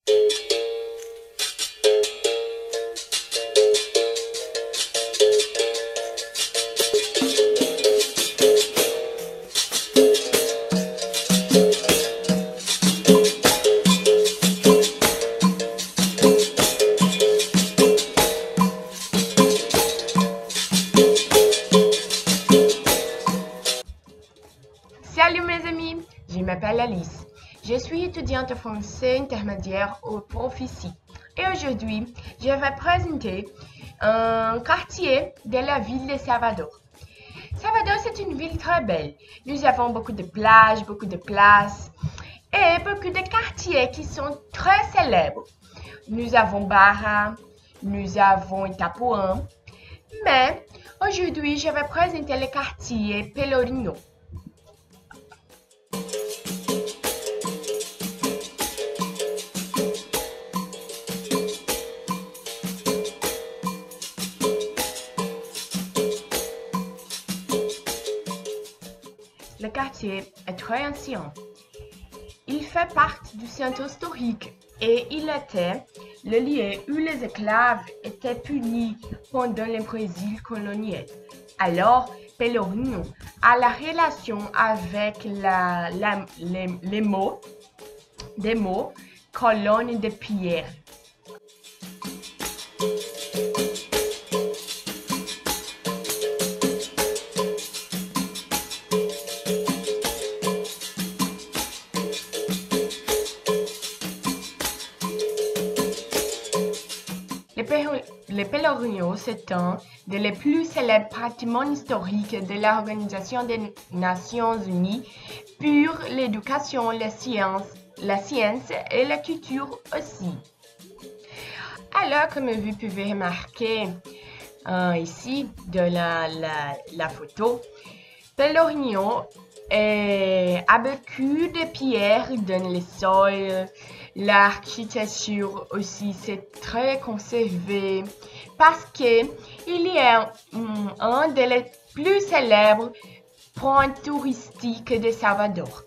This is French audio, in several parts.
Salut mes amis, je m'appelle Alice. Je suis étudiante français intermédiaire au Profici. Et aujourd'hui, je vais présenter un quartier de la ville de Salvador. Salvador, c'est une ville très belle. Nous avons beaucoup de plages, beaucoup de places et beaucoup de quartiers qui sont très célèbres. Nous avons Barra, nous avons Itapuã, mais aujourd'hui, je vais présenter le quartier Pelourinho. Le quartier est très ancien. Il fait partie du centre historique et il était le lieu où les esclaves étaient punis pendant le Brésil colonial. Alors, Pelourinho a la relation avec les mots colonne de pierre. Le Pelourinho, c'est un des plus célèbres bâtiments historiques de l'Organisation des Nations Unies pour l'éducation, la science et la culture aussi. Alors, comme vous pouvez remarquer ici de la photo, Pelourinho a beaucoup de pierres dans le sol. L'architecture aussi, c'est très conservé parce qu'il y a un des plus célèbres points touristiques de Salvador.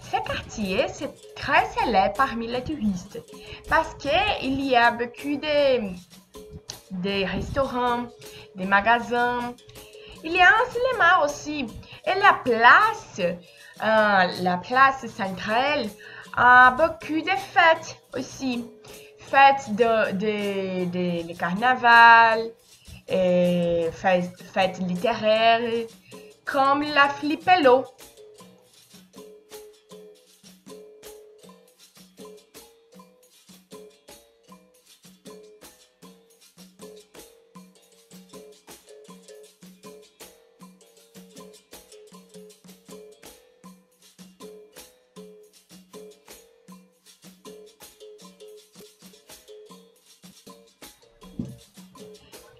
Ce quartier, c'est très célèbre parmi les touristes parce qu'il y a beaucoup de restaurants, des magasins. Il y a un cinéma aussi et la place centrale a beaucoup de fêtes aussi. Fêtes de carnaval, et fêtes littéraires comme la Flipelo.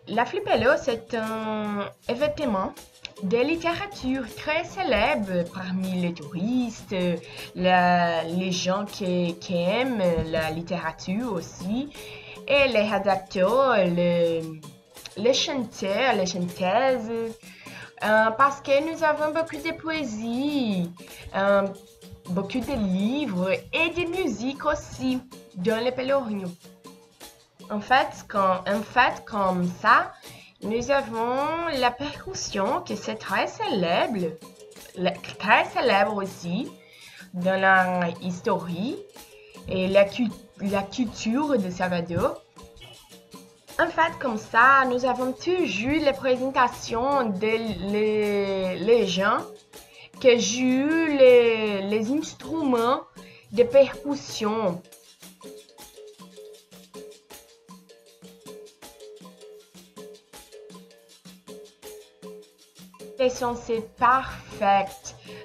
La Flipelo, c'est un événement de littérature très célèbre parmi les touristes, les gens qui aiment la littérature aussi, et les rédacteurs, les chanteurs, les chanteuses, parce que nous avons beaucoup de poésie, beaucoup de livres et de musique aussi dans le Pelourinho. En fait, comme ça, nous avons la percussion qui c'est très célèbre aussi dans la histoire et la culture de Salvador. En fait, comme ça, nous avons toujours les présentations les gens qui jouent les instruments de percussion. Les sons c'est parfait,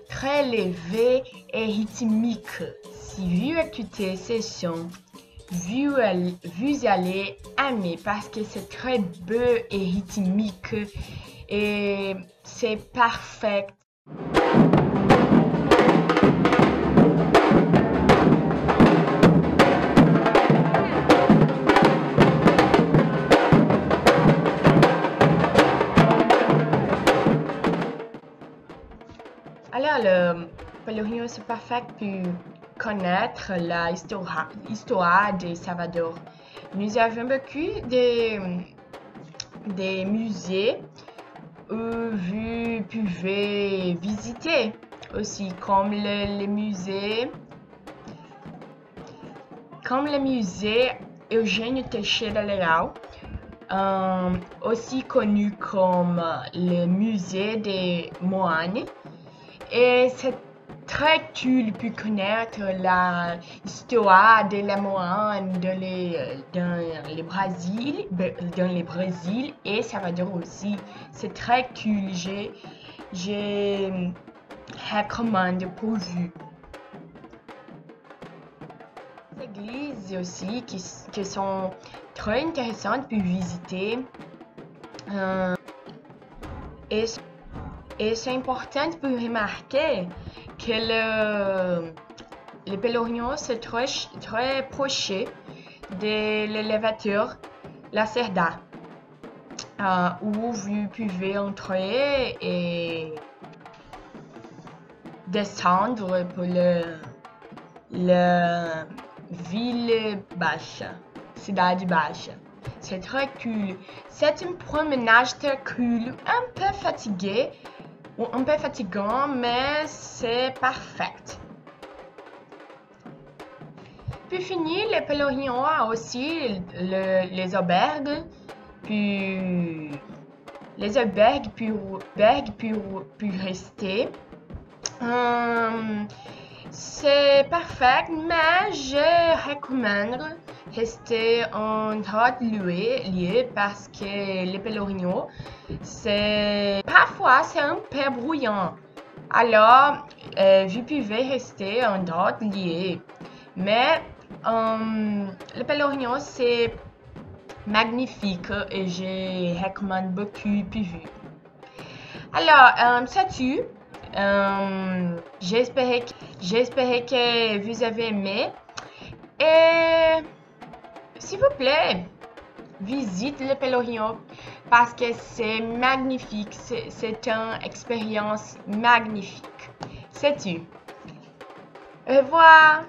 très élevé et rythmique. Si vous écoutez ces sons, vous allez aimer parce que c'est très beau et rythmique et c'est parfait. Alors, le Pelourinho, c'est parfait pour connaître l'histoire de Salvador. Nous avons beaucoup des musées où vous pouvez visiter aussi, comme le musée Eugênio Teixeira Leal, aussi connu comme le musée des Moines. Et c'est très cool pour connaître l'histoire de la Moine dans le Brésil et Salvador aussi. C'est très cool. Je recommande pour vous. Les églises aussi qui sont très intéressantes pour visiter. Et c'est important pour remarquer que le pèlerinage c'est très proche de l'élévateur Lacerda, où vous pouvez entrer et descendre pour la ville basse, Cidade Baixa. C'est très cool. C'est une promenade très cool, un peu fatigué ou un peu fatigant, mais c'est parfait. Pour finir, le pèlerinage a aussi les auberges, puis les albergues pour rester. C'est parfait, mais je recommande rester en d'autres lieux parce que le pèlerinage, parfois c'est un peu bruyant. Alors, vous pouvez rester en d'autres lieux. Mais le pèlerinage, c'est magnifique et je recommande beaucoup pour vous. Alors, c'est tout. J'espère que vous avez aimé. Et s'il vous plaît, visite le pèlerinage parce que c'est magnifique. C'est une expérience magnifique. C'est tout. Au revoir.